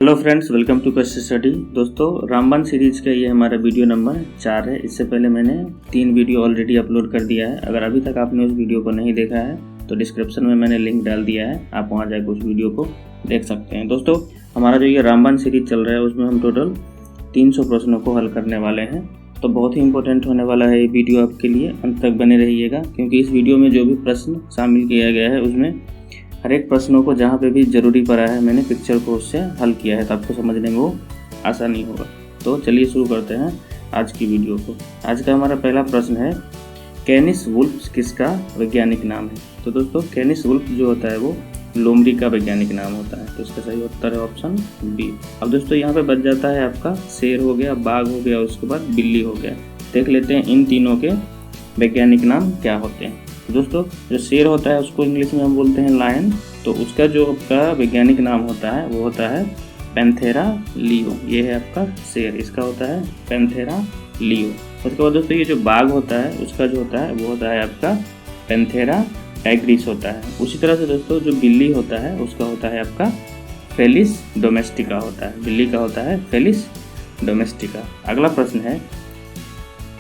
Hello friends, welcome to question study. दोस्तों, रामबाण series का ये हमारा वीडियो नंबर 4 है। इससे पहले मैंने 3 वीडियो ऑलरेडी अपलोड कर दिया है। अगर अभी तक आपने उस वीडियो को नहीं देखा है तो डिस्क्रिप्शन में मैंने लिंक डाल दिया है, आप वहाँ जाकर उस वीडियो को देख सकते हैं। दोस्तों, हमारा जो ये रामबाण सीरीज चल रहा है उसमें हम टोटल 300 प्रश्नों को हल करने वाले हैं। तो बहुत ही इंपॉर्टेंट होने वाला है ये वीडियो आपके लिए, अंत तक बने रहिएगा, क्योंकि इस वीडियो में जो भी प्रश्न शामिल किया गया है उसमें हर एक प्रश्नों को जहाँ पे भी ज़रूरी पड़ा है मैंने पिक्चर को उससे हल किया है, तो आपको समझने में वो आसानी होगा। तो चलिए शुरू करते हैं आज की वीडियो को। आज का हमारा पहला प्रश्न है, कैनिस वुल्फ किसका वैज्ञानिक नाम है? तो दोस्तों, कैनिस वुल्फ जो होता है वो लोमड़ी का वैज्ञानिक नाम होता है। तो इसका सही उत्तर है ऑप्शन बी। अब दोस्तों, यहाँ पे बच जाता है आपका शेर हो गया, बाघ हो गया, उसके बाद बिल्ली हो गया। देख लेते हैं इन तीनों के वैज्ञानिक नाम क्या होते हैं। दोस्तों, जो शेर होता है उसको इंग्लिश में हम बोलते हैं लायन, तो उसका जो आपका वैज्ञानिक नाम होता है वो होता है पैंथेरा लियो। ये है आपका शेर, इसका होता है पैंथेरा लियो। उसके बाद दोस्तों, ये जो बाघ होता है उसका जो होता है वो होता है आपका पैंथेरा टाइग्रिस होता है। उसी तरह से दोस्तों, जो बिल्ली होता है उसका होता है आपका फेलिस डोमेस्टिका होता है। बिल्ली का होता है फेलिस डोमेस्टिका। अगला प्रश्न है,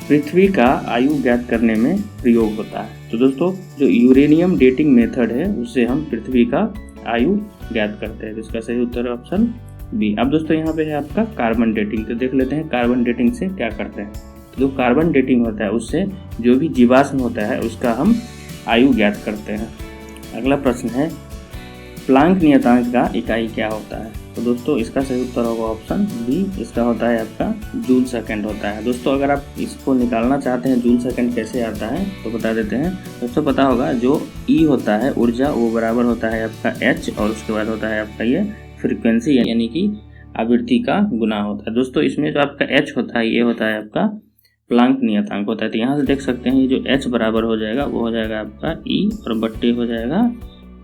पृथ्वी का आयु ज्ञात करने में प्रयोग होता है। तो दोस्तों, जो यूरेनियम डेटिंग मेथड है उससे हम पृथ्वी का आयु ज्ञात करते हैं। तो इसका सही उत्तर है ऑप्शन बी। अब दोस्तों, यहाँ पे है आपका कार्बन डेटिंग। तो देख लेते हैं कार्बन डेटिंग से क्या करते हैं। जो कार्बन डेटिंग होता है उससे जो भी जीवाश्म होता है उसका हम आयु ज्ञात करते हैं। अगला प्रश्न है, प्लांक नियतांक का इकाई क्या होता है? तो दोस्तों, इसका सही उत्तर होगा ऑप्शन बी। इसका होता है आपका जूल सेकंड होता है। दोस्तों, अगर आप इसको निकालना चाहते हैं जूल सेकंड कैसे आता है तो बता देते हैं। दोस्तों, पता होगा जो ई होता है ऊर्जा, वो बराबर होता है आपका एच, और उसके बाद होता है आपका ये फ्रीक्वेंसी यानी कि आवृत्ति का गुना होता है। दोस्तों, इसमें जो आपका एच होता है ये होता है आपका प्लांक नियतांक होता है। तो यहाँ से देख सकते हैं ये जो एच बराबर हो जाएगा वो हो जाएगा आपका ई, और बट्टे हो जाएगा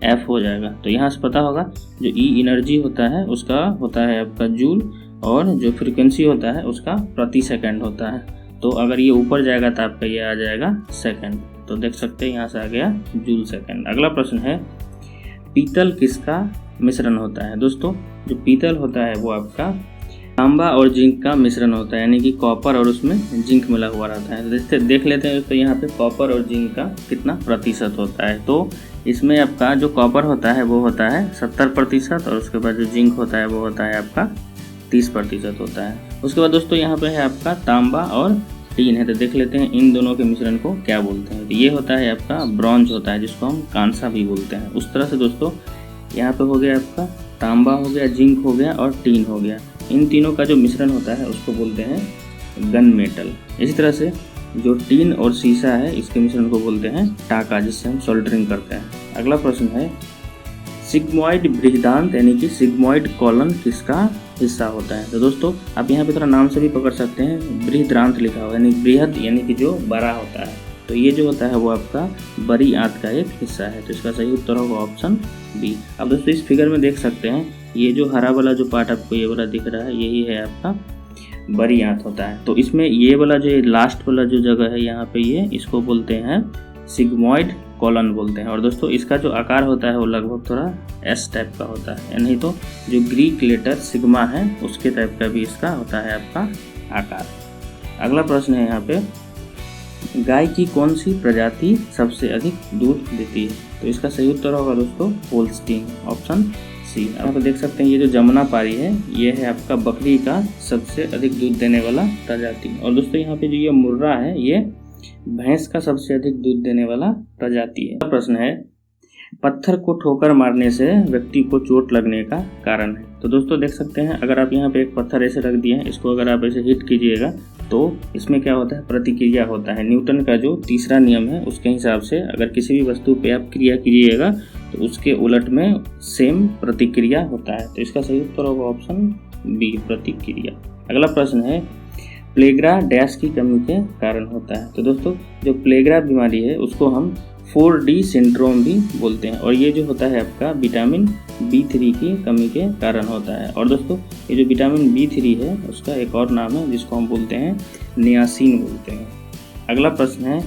एफ हो जाएगा। तो यहाँ से पता होगा जो ई एनर्जी होता है उसका होता है आपका जूल, और जो फ्रीक्वेंसी होता है उसका प्रति सेकंड होता है। तो अगर ये ऊपर जाएगा तो आपका ये आ जाएगा सेकंड। तो देख सकते हैं यहाँ से आ गया जूल सेकंड। अगला प्रश्न है, पीतल किसका मिश्रण होता है? दोस्तों, जो पीतल होता है वो आपका तांबा और जिंक का मिश्रण होता है, यानी कि कॉपर और उसमें जिंक मिला हुआ रहता है। तो देख लेते हैं दोस्तों, यहाँ पे कॉपर और जिंक का कितना प्रतिशत होता है। तो इसमें आपका जो कॉपर होता है वो होता है 70%, और उसके बाद जो जिंक होता है वो होता है आपका 30% होता है। उसके बाद दोस्तों, यहाँ पे है आपका तांबा और टीन है। तो देख लेते हैं इन दोनों के मिश्रण को क्या बोलते हैं। तो ये होता है आपका ब्रॉन्ज होता है, जिसको हम कांसा भी बोलते हैं। उस तरह से दोस्तों, यहाँ पे हो गया आपका तांबा हो गया, जिंक हो गया और टीन हो गया। इन तीनों का जो मिश्रण होता है उसको बोलते हैं गन मेटल। इसी तरह से जो टीन और सीसा है इसके मिश्रण को बोलते हैं टाका, जिससे हम सोल्डरिंग करते हैं। अगला प्रश्न है, सिग्मॉइड बृहदांत यानी कि सिग्मॉइड कॉलन किसका हिस्सा होता है? तो दोस्तों, आप यहाँ पे थोड़ा नाम से भी पकड़ सकते हैं, बृहदांत लिखा हुआ यानी बृहद यानी कि जो बड़ा होता है। तो ये जो होता है वो आपका बड़ी आंत का एक हिस्सा है। तो इसका सही उत्तर होगा ऑप्शन बी। अब दोस्तों, इस फिगर में देख सकते हैं ये जो हरा वाला जो पार्ट आपको ये वाला दिख रहा है यही है आपका बड़ी आंत होता है। तो इसमें ये वाला जो लास्ट वाला जो जगह है यहाँ पे ये इसको बोलते हैं सिग्मॉइड कॉलन बोलते हैं। और दोस्तों, इसका जो आकार होता है वो लगभग थोड़ा एस टाइप का होता है, यानी तो जो ग्रीक लेटर सिग्मा है उसके टाइप का भी इसका होता है आपका आकार। अगला प्रश्न है यहाँ पे, गाय की कौन सी प्रजाति सबसे अधिक दूध देती है? तो इसका सही उत्तर होगा दोस्तों होल्स्टीन, ऑप्शन सी। आप देख सकते हैं ये जो जमुना पारी है ये है आपका बकरी का सबसे अधिक दूध देने वाला प्रजाति। और दोस्तों, यहाँ पे जो ये मुर्रा है ये भैंस का सबसे अधिक दूध देने वाला प्रजाति है। प्रश्न है, पत्थर को ठोकर मारने से व्यक्ति को चोट लगने का कारण है? तो दोस्तों, देख सकते हैं अगर आप यहाँ पे एक पत्थर ऐसे रख दिए हैं, इसको अगर आप ऐसे हिट कीजिएगा तो इसमें क्या होता है, प्रतिक्रिया होता है। न्यूटन का जो तीसरा नियम है उसके हिसाब से अगर किसी भी वस्तु पे आप क्रिया कीजिएगा तो उसके उलट में सेम प्रतिक्रिया होता है। तो इसका सही उत्तर होगा ऑप्शन बी, प्रतिक्रिया। अगला प्रश्न है, प्लेग्रा डैश की कमी के कारण होता है? तो दोस्तों, जो प्लेग्रा बीमारी है उसको हम 4D सिंड्रोम भी बोलते हैं, और ये जो होता है आपका विटामिन B3 की कमी के कारण होता है। और दोस्तों, ये जो विटामिन B3 है उसका एक और नाम है जिसको हम बोलते हैं नियासिन बोलते हैं। अगला प्रश्न है,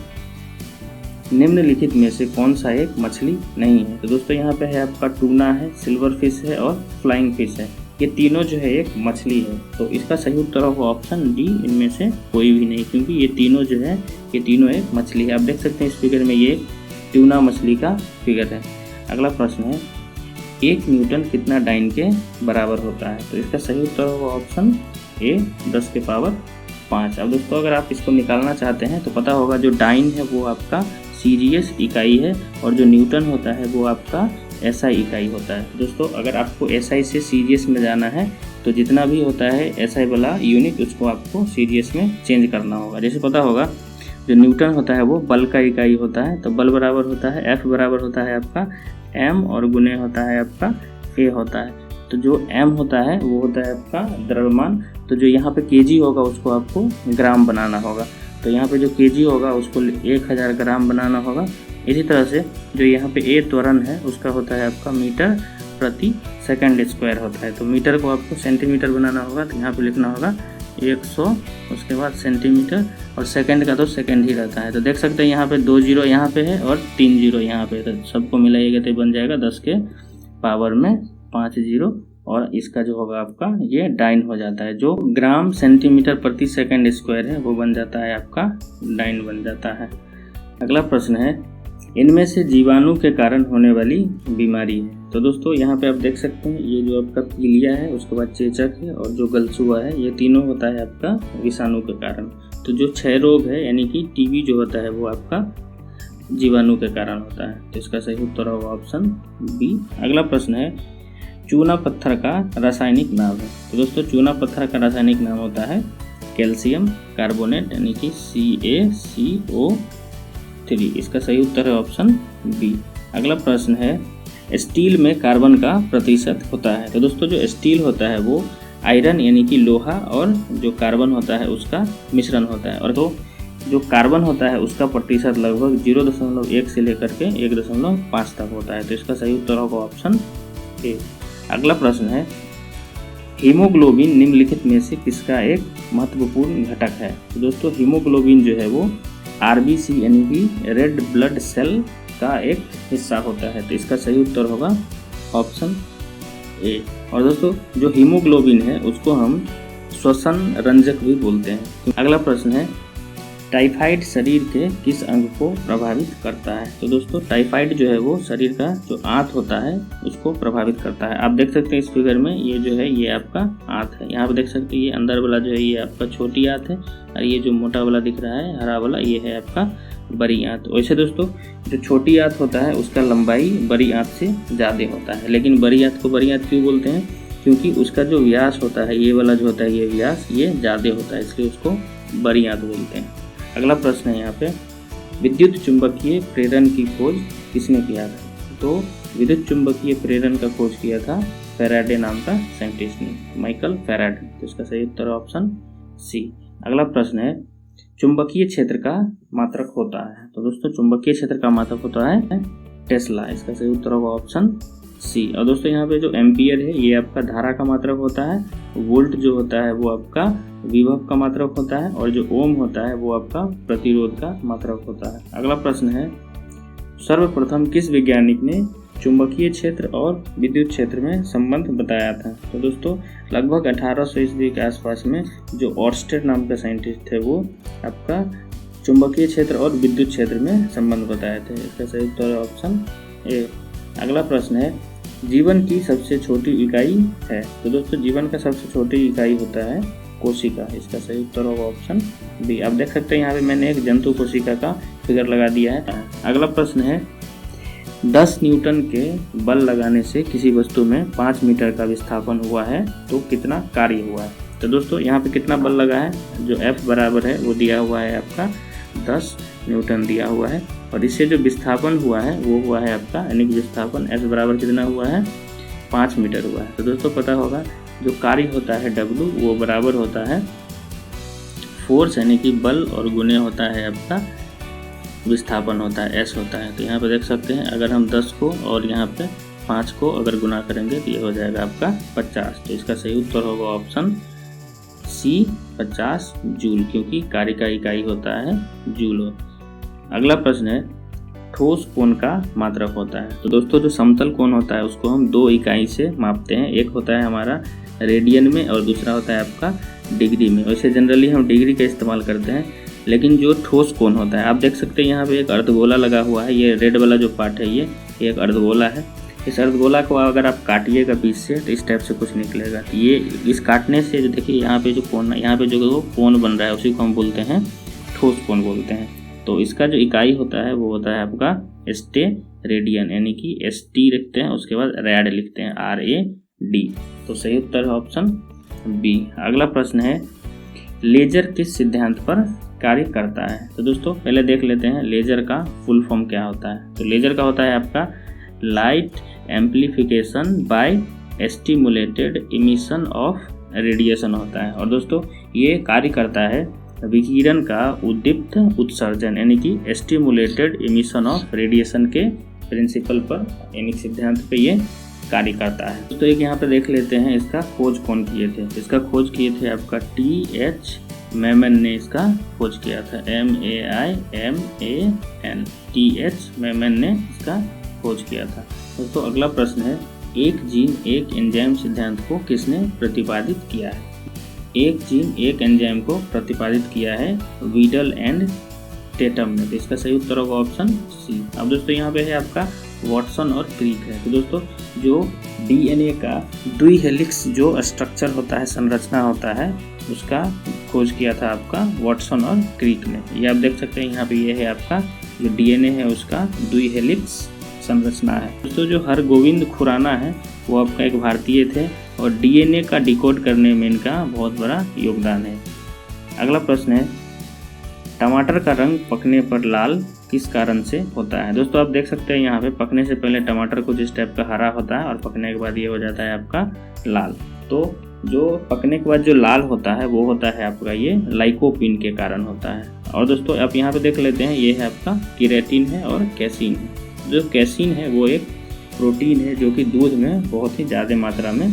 निम्नलिखित में से कौन सा एक मछली नहीं है? तो दोस्तों, यहाँ पे है आपका टूना है, सिल्वर फिश है और फ्लाइंग फिश है। ये तीनों जो है एक मछली है। तो इसका सही उत्तर होगा ऑप्शन डी, इनमें से कोई भी नहीं, क्योंकि ये तीनों जो है ये तीनों एक मछली है। आप देख सकते हैं इस फिगर में ये ट्यूना मछली का फिगर है। अगला प्रश्न है 1 न्यूटन कितना डाइन के बराबर होता है? तो इसका सही उत्तर होगा ऑप्शन ए 10 के पावर 5। अब दोस्तों अगर आप इसको निकालना चाहते हैं तो पता होगा जो डाइन है वो आपका सीजीएस इकाई है और जो न्यूटन होता है वो आपका एसआई इकाई होता है। दोस्तों अगर आपको एसआई से सीजीएस में जाना है तो जितना भी होता है एसआई वाला यूनिट उसको आपको सीजीएस में चेंज करना होगा। जैसे पता होगा जो न्यूटन होता है वो बल का इकाई होता है, तो बल बराबर होता है एफ बराबर होता है आपका एम और गुने होता है आपका ए होता है। तो जो एम होता है वो होता है आपका द्रव्यमान, तो जो यहाँ पे केजी होगा उसको आपको ग्राम बनाना होगा। तो यहाँ पे जो केजी होगा उसको 1000 ग्राम बनाना होगा। इसी तरह से जो यहाँ पे ए त्वरण है उसका होता है आपका मीटर प्रति सेकंड स्क्वायर होता है। तो मीटर को आपको सेंटीमीटर बनाना होगा, तो यहाँ पे लिखना होगा 100, उसके बाद सेंटीमीटर, और सेकंड का तो सेकंड ही रहता है। तो देख सकते हैं यहाँ पे 2 जीरो यहाँ पे है और 3 जीरो यहाँ पे, तो सबको मिलाइएगा तो बन जाएगा 10 के पावर में 5 जीरो, और इसका जो होगा आपका ये डाइन हो जाता है। जो ग्राम सेंटीमीटर प्रति सेकंड स्क्वायर है वो बन जाता है आपका डाइन बन जाता है। अगला प्रश्न है इनमें से जीवाणु के कारण होने वाली बीमारी है। तो दोस्तों यहाँ पे आप देख सकते हैं ये जो आपका पीलिया है, उसके बाद चेचक है और जो गलसुआ है, ये तीनों होता है आपका विषाणु के कारण। तो जो क्षय रोग है यानी कि टीबी जो होता है वो आपका जीवाणु के कारण होता है। तो इसका सही उत्तर होगा ऑप्शन बी। अगला प्रश्न है चूना पत्थर का रासायनिक नाम है। तो दोस्तों चूना पत्थर का रासायनिक नाम होता है कैल्शियम कार्बोनेट यानी कि CaCO3। इसका सही उत्तर है ऑप्शन बी। अगला प्रश्न है स्टील में कार्बन का प्रतिशत होता है। तो दोस्तों जो स्टील होता है वो आयरन यानी कि लोहा और जो कार्बन होता है उसका मिश्रण होता है, और तो जो कार्बन होता है उसका प्रतिशत लगभग 0.1 से लेकर के 1.5 तक होता है। तो इसका सही उत्तर होगा ऑप्शन ए। अगला प्रश्न है हीमोग्लोबिन निम्नलिखित में से किसका एक महत्वपूर्ण घटक है? तो दोस्तों हीमोग्लोबिन जो है वो आरबीसी यानी कि रेड ब्लड सेल का एक हिस्सा होता है। तो इसका सही उत्तर होगा ऑप्शन ए। और दोस्तों जो हीमोग्लोबिन है उसको हम श्वसन रंजक भी बोलते हैं। अगला प्रश्न है टाइफाइड शरीर के किस अंग को प्रभावित करता है? तो दोस्तों टाइफाइड जो है वो शरीर का जो आंत होता है उसको प्रभावित करता है। आप देख सकते हैं इस फिगर में ये जो है ये आपका आंत है। यहाँ पे देख सकते हैं ये अंदर वाला जो है ये आपका छोटी आंत है, और ये जो मोटा वाला दिख रहा है हरा वाला ये है आपका बड़ी आंत। वैसे दोस्तों जो छोटी आंत होता है उसका लंबाई बड़ी आंत से ज़्यादा होता है, लेकिन बड़ी आंत को बड़ी आंत क्यों बोलते हैं? क्योंकि उसका जो व्यास होता है ये वाला जो होता है ये व्यास ये ज़्यादा होता है, इसलिए उसको बड़ी आंत बोलते हैं। अगला प्रश्न है यहाँ पे विद्युत चुंबकीय प्रेरण की खोज किसने किया था? तो विद्युत चुंबकीय प्रेरण का खोज किया था फैराडे नाम का साइंटिस्ट ने, माइकल फैराडे। तो इसका सही उत्तर ऑप्शन सी। अगला प्रश्न है चुंबकीय क्षेत्र का मात्रक होता है। तो दोस्तों चुंबकीय क्षेत्र का मात्रक होता है टेस्ला। इसका सही उत्तर होगा ऑप्शन सी। और दोस्तों यहाँ पे जो एम्पियर है ये आपका धारा का मात्रक होता है, वोल्ट जो होता है वो आपका विभव का मात्रक होता है, और जो ओम होता है वो आपका प्रतिरोध का मात्रक होता है। अगला प्रश्न है सर्वप्रथम किस वैज्ञानिक ने चुंबकीय क्षेत्र और विद्युत क्षेत्र में संबंध बताया था? तो दोस्तों लगभग 1800 ईस्वी के आसपास में जो ऑर्स्टेड नाम का साइंटिस्ट थे वो आपका चुंबकीय क्षेत्र और विद्युत क्षेत्र में संबंध बताए थे। इसका सही उत्तर है ऑप्शन ए। अगला प्रश्न है जीवन की सबसे छोटी इकाई है। तो दोस्तों जीवन का सबसे छोटी इकाई होता है कोशिका। इसका सही उत्तर होगा ऑप्शन बी। आप देख सकते हैं यहाँ पे मैंने एक जंतु कोशिका का फिगर लगा दिया है। अगला प्रश्न है 10 न्यूटन के बल लगाने से किसी वस्तु में 5 मीटर का विस्थापन हुआ है तो कितना कार्य हुआ है? तो दोस्तों यहाँ पे कितना बल लगा है? जो F बराबर है वो दिया हुआ है आपका 10 न्यूटन दिया हुआ है, और इससे जो विस्थापन हुआ है वो हुआ है आपका यानी कि विस्थापन S बराबर कितना हुआ है 5 मीटर हुआ है। तो दोस्तों पता होगा जो कार्य होता है W वो बराबर होता है फोर्स यानी कि बल और गुने होता है आपका विस्थापन होता है S होता है। तो यहाँ पे देख सकते हैं अगर हम 10 को और यहाँ पे 5 को अगर गुना करेंगे तो ये हो जाएगा आपका 50। तो इसका सही उत्तर होगा ऑप्शन सी 50 जूल, क्योंकि कार्य का इकाई होता है जूल। अगला प्रश्न है ठोस कोण का मात्रक होता है। तो दोस्तों जो समतल कोण होता है उसको हम 2 इकाई से मापते हैं। एक होता है हमारा रेडियन में और दूसरा होता है आपका डिग्री में। वैसे जनरली हम डिग्री का इस्तेमाल करते हैं, लेकिन जो ठोस कोण होता है, आप देख सकते हैं यहाँ पे एक अर्धगोला लगा हुआ है। ये रेड वाला जो पार्ट है ये एक अर्धगोला है। इस अर्धगोला को अगर आप काटिएगा बीच से तो इस टाइप से कुछ निकलेगा। ये इस काटने से जो देखिए यहाँ पे जो कोण, यहाँ पे जो कोण बन रहा है उसी को हम बोलते हैं ठोस कोण बोलते हैं। तो इसका जो इकाई होता है वो होता है आपका स्टे रेडियन, यानी कि ST लिखते हैं, उसके बाद रैड लिखते हैं RAD। तो सही उत्तर है ऑप्शन बी। अगला प्रश्न है लेजर किस सिद्धांत पर कार्य करता है? तो दोस्तों पहले देख लेते हैं लेजर का फुल फॉर्म क्या होता है। तो लेजर का होता है आपका light amplification by stimulated emission of radiation होता है। और दोस्तों ये कार्य करता है विकिरण का उद्दीप्त उत्सर्जन, यानी कि स्टिमुलेटेड इमिशन ऑफ रेडिएशन के प्रिंसिपल पर, यानी सिद्धांत पे ये कार्य करता है। तो एक यहाँ पे देख लेते हैं इसका खोज कौन किए थे। इसका खोज किए थे आपका TH मैमन ने इसका खोज किया था, MAIMAN, TH मैमन ने इसका खोज किया था। दोस्तों अगला प्रश्न है एक जीन एक एंजाइम सिद्धांत को किसने प्रतिपादित किया है? एक जीन एक एंजाइम को प्रतिपादित किया है वीडल एंड टेटम ने। तो इसका सही उत्तर होगा ऑप्शन सी। अब दोस्तों यहाँ पे है आपका वाटसन और क्रीक है। तो दोस्तों जो DNA का द्वि हेलिक्स जो स्ट्रक्चर होता है, संरचना होता है, उसका खोज किया था आपका वाटसन और क्रीक ने। ये आप देख सकते हैं यहाँ पे ये है आपका जो DNA है उसका द्वि हेलिक्स संरचना है। दोस्तों जो हरगोविंद खुराना है वो आपका एक भारतीय थे और DNA का डिकोड करने में इनका बहुत बड़ा योगदान है। अगला प्रश्न है टमाटर का रंग पकने पर लाल किस कारण से होता है? दोस्तों आप देख सकते हैं यहाँ पे पकने से पहले टमाटर कुछ इस टाइप का हरा होता है और पकने के बाद ये हो जाता है आपका लाल। तो जो पकने के बाद जो लाल होता है वो होता है आपका ये लाइकोपीन के कारण होता है। और दोस्तों आप यहाँ पे देख लेते हैं ये है आपका केराटिन है और कैसीन है। जो कैसीन है वो एक प्रोटीन है जो कि दूध में बहुत ही ज़्यादा मात्रा में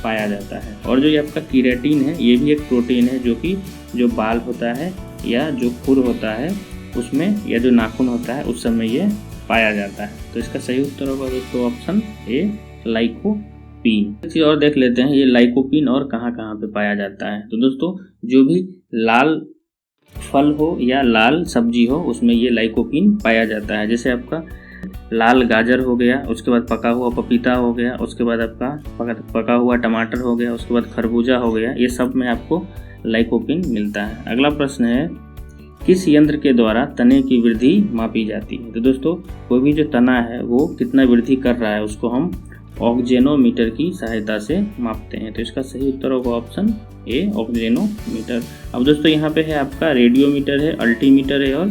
पाया जाता है। और जो ये आपका केराटिन है ये भी एक प्रोटीन है जो कि जो बाल होता है या जो खुर होता है उसमें, या जो नाखून होता है उस समय ये पाया जाता है। तो इसका सही उत्तर होगा दोस्तों ऑप्शन ए लाइकोपीन। एक चीज़ और देख लेते हैं ये लाइकोपीन और कहाँ कहाँ पे पाया जाता है। तो दोस्तों जो भी लाल फल हो या लाल सब्जी हो उसमें ये लाइकोपीन पाया जाता है। जैसे आपका लाल गाजर हो गया, उसके बाद पका हुआ पपीता हो गया, उसके बाद आपका पका हुआ टमाटर हो गया, उसके बाद खरबूजा हो गया, ये सब में आपको लाइकोपीन मिलता है। अगला प्रश्न है किस यंत्र के द्वारा तने की वृद्धि मापी जाती है? तो दोस्तों कोई भी जो तना है वो कितना वृद्धि कर रहा है उसको हम ऑक्जेनोमीटर की सहायता से मापते हैं। तो इसका सही उत्तर होगा ऑप्शन ए ऑक्जेनोमीटर। अब दोस्तों यहाँ पे है आपका रेडियोमीटर है, अल्टीमीटर है और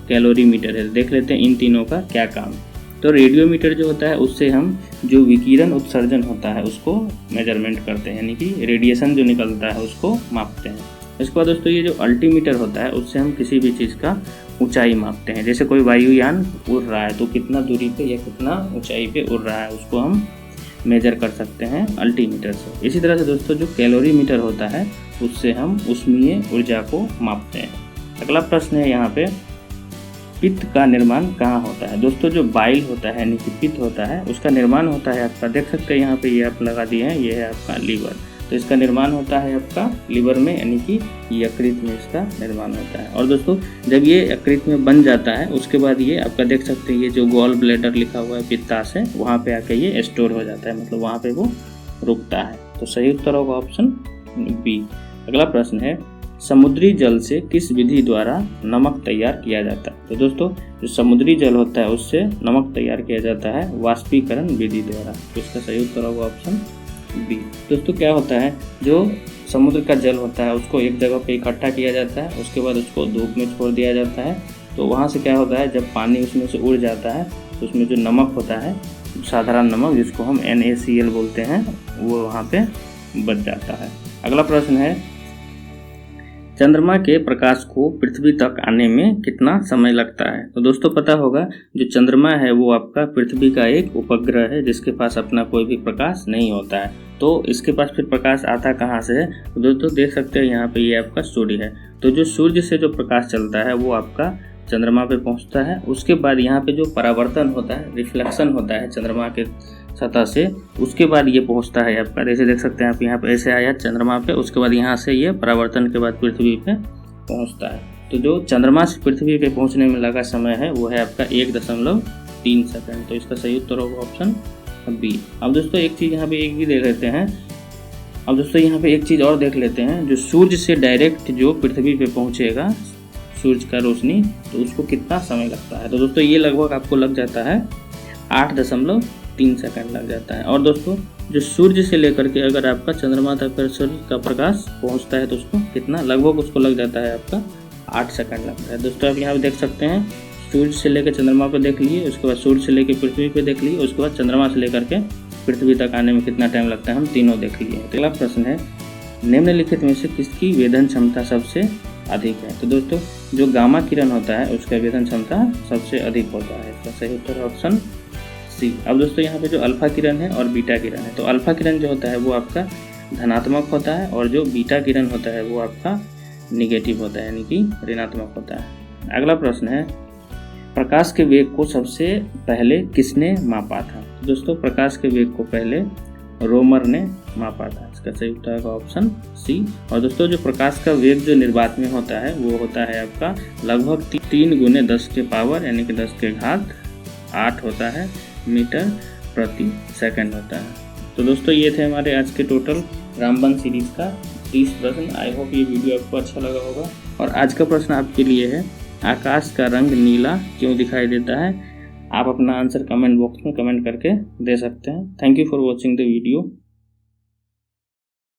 कैलोरीमीटर है। देख लेते हैं इन तीनों का क्या काम। तो रेडियोमीटर जो होता है उससे हम जो विकिरण उत्सर्जन होता है उसको मेजरमेंट करते हैं, यानी कि रेडिएशन जो निकलता है उसको मापते हैं। इसके बाद दोस्तों ये जो अल्टीमीटर होता है उससे हम किसी भी चीज़ का ऊंचाई मापते हैं। जैसे कोई वायुयान उड़ रहा है तो कितना दूरी पे या कितना ऊंचाई पे उड़ रहा है उसको हम मेजर कर सकते हैं अल्टीमीटर से। इसी तरह से दोस्तों जो कैलोरीमीटर होता है उससे हम ऊष्मीय ऊर्जा को मापते हैं। अगला प्रश्न है यहाँ पे पित्त का निर्माण कहाँ होता है? दोस्तों जो बाइल होता है यानी कि पित्त होता है उसका निर्माण होता है आपका, देख सकते हैं यहाँ पे ये आप लगा दिए हैं, ये है आपका लीवर। तो इसका निर्माण होता है आपका लीवर में, यानी कि यकृत में इसका निर्माण होता है। और दोस्तों जब ये यकृत में बन जाता है उसके बाद ये आपका देख सकते हैं ये जो गॉल ब्लैडर लिखा हुआ है पित्ताशय, वहाँ पे आके ये स्टोर हो जाता है, मतलब वहाँ पे वो रुकता है। तो सही उत्तर होगा ऑप्शन बी। अगला प्रश्न है समुद्री जल से किस विधि द्वारा नमक तैयार किया जाता है? तो दोस्तों जो समुद्री जल होता है उससे नमक तैयार किया जाता है वाष्पीकरण विधि द्वारा। तो इसका सही उत्तर होगा ऑप्शन बी। दोस्तों क्या होता है जो समुद्र का जल होता है उसको एक जगह पे इकट्ठा किया जाता है, उसके बाद उसको धूप में छोड़ दिया जाता है। तो वहाँ से क्या होता है जब पानी उसमें से उड़ जाता है तो उसमें जो नमक होता है, साधारण नमक जिसको हम NaCl बोलते हैं, वो वहाँ पे बच जाता है। अगला प्रश्न है चंद्रमा के प्रकाश को पृथ्वी तक आने में कितना समय लगता है? तो दोस्तों पता होगा जो चंद्रमा है वो आपका पृथ्वी का एक उपग्रह है जिसके पास अपना कोई भी प्रकाश नहीं होता है। तो इसके पास फिर प्रकाश आता कहाँ से है? तो दोस्तों देख सकते हैं यहाँ पे ये आपका सूर्य है। तो जो सूर्य से जो प्रकाश चलता है वो आपका चंद्रमा पे पहुँचता है। उसके बाद यहाँ पे जो परावर्तन होता है, रिफ्लेक्शन होता है चंद्रमा के सतह से, उसके बाद ये पहुंचता है आपका, जैसे देख सकते हैं आप यहाँ पे ऐसे आया चंद्रमा पे, उसके बाद यहाँ से ये परावर्तन के बाद पृथ्वी पे पहुंचता है। तो जो चंद्रमा से पृथ्वी पे पहुंचने में लगा समय है वो है आपका 1.3 सेकंड। तो इसका सही उत्तर होगा ऑप्शन बी। अब दोस्तों एक चीज़ यहाँ पे एक भी देख लेते हैं। अब दोस्तों यहाँ पे एक चीज़ और देख लेते हैं, जो सूर्य से डायरेक्ट जो पृथ्वी पे पहुँचेगा सूर्य का रोशनी, तो उसको कितना समय लगता है। तो दोस्तों ये लगभग आपको लग जाता है 8.3 सेकंड लग जाता है। और दोस्तों जो सूर्य से लेकर के अगर आपका चंद्रमा तक सूर्य का प्रकाश पहुंचता है तो उसको कितना, लगभग उसको लग जाता है आपका 8 सेकंड लगता है। दोस्तों आप यहाँ पे देख सकते हैं, सूर्य से लेकर चंद्रमा पे देख लिए, उसके बाद सूर्य से लेकर पृथ्वी पे देख लिए, उसके बाद चंद्रमा से लेकर के पृथ्वी तक आने में कितना टाइम लगता है, हम तीनों देख लिए। तो अगला प्रश्न है, निम्नलिखित में से किसकी वेधन क्षमता सबसे अधिक है। तो दोस्तों जो गामा किरण होता है उसका वेधन क्षमता सबसे अधिक होता है। इसका सही उत्तर ऑप्शन सी। अब दोस्तों यहाँ पे जो अल्फा किरण है और बीटा किरण है, तो अल्फा किरण जो होता है वो आपका धनात्मक होता है और जो बीटा किरण होता है वो आपका निगेटिव होता है, यानी कि ऋणात्मक होता है। अगला प्रश्न है, प्रकाश के वेग को सबसे पहले किसने मापा था। तो दोस्तों प्रकाश के वेग को पहले रोमर ने मापा था। इसका सही उत्तर होगा ऑप्शन सी। और दोस्तों जो प्रकाश का वेग जो निर्वात में होता है वो होता है आपका लगभग 3 × 10 के पावर यानी कि 10 के घात 8 होता है मीटर प्रति सेकंड होता है। तो दोस्तों ये थे हमारे आज के टोटल रामबन सीरीज का 30 प्रश्न। आई होप ये वीडियो आपको अच्छा लगा होगा। और आज का प्रश्न आपके लिए है, आकाश का रंग नीला क्यों दिखाई देता है। आप अपना आंसर कमेंट बॉक्स में कमेंट करके दे सकते हैं। Thank you for watching the video.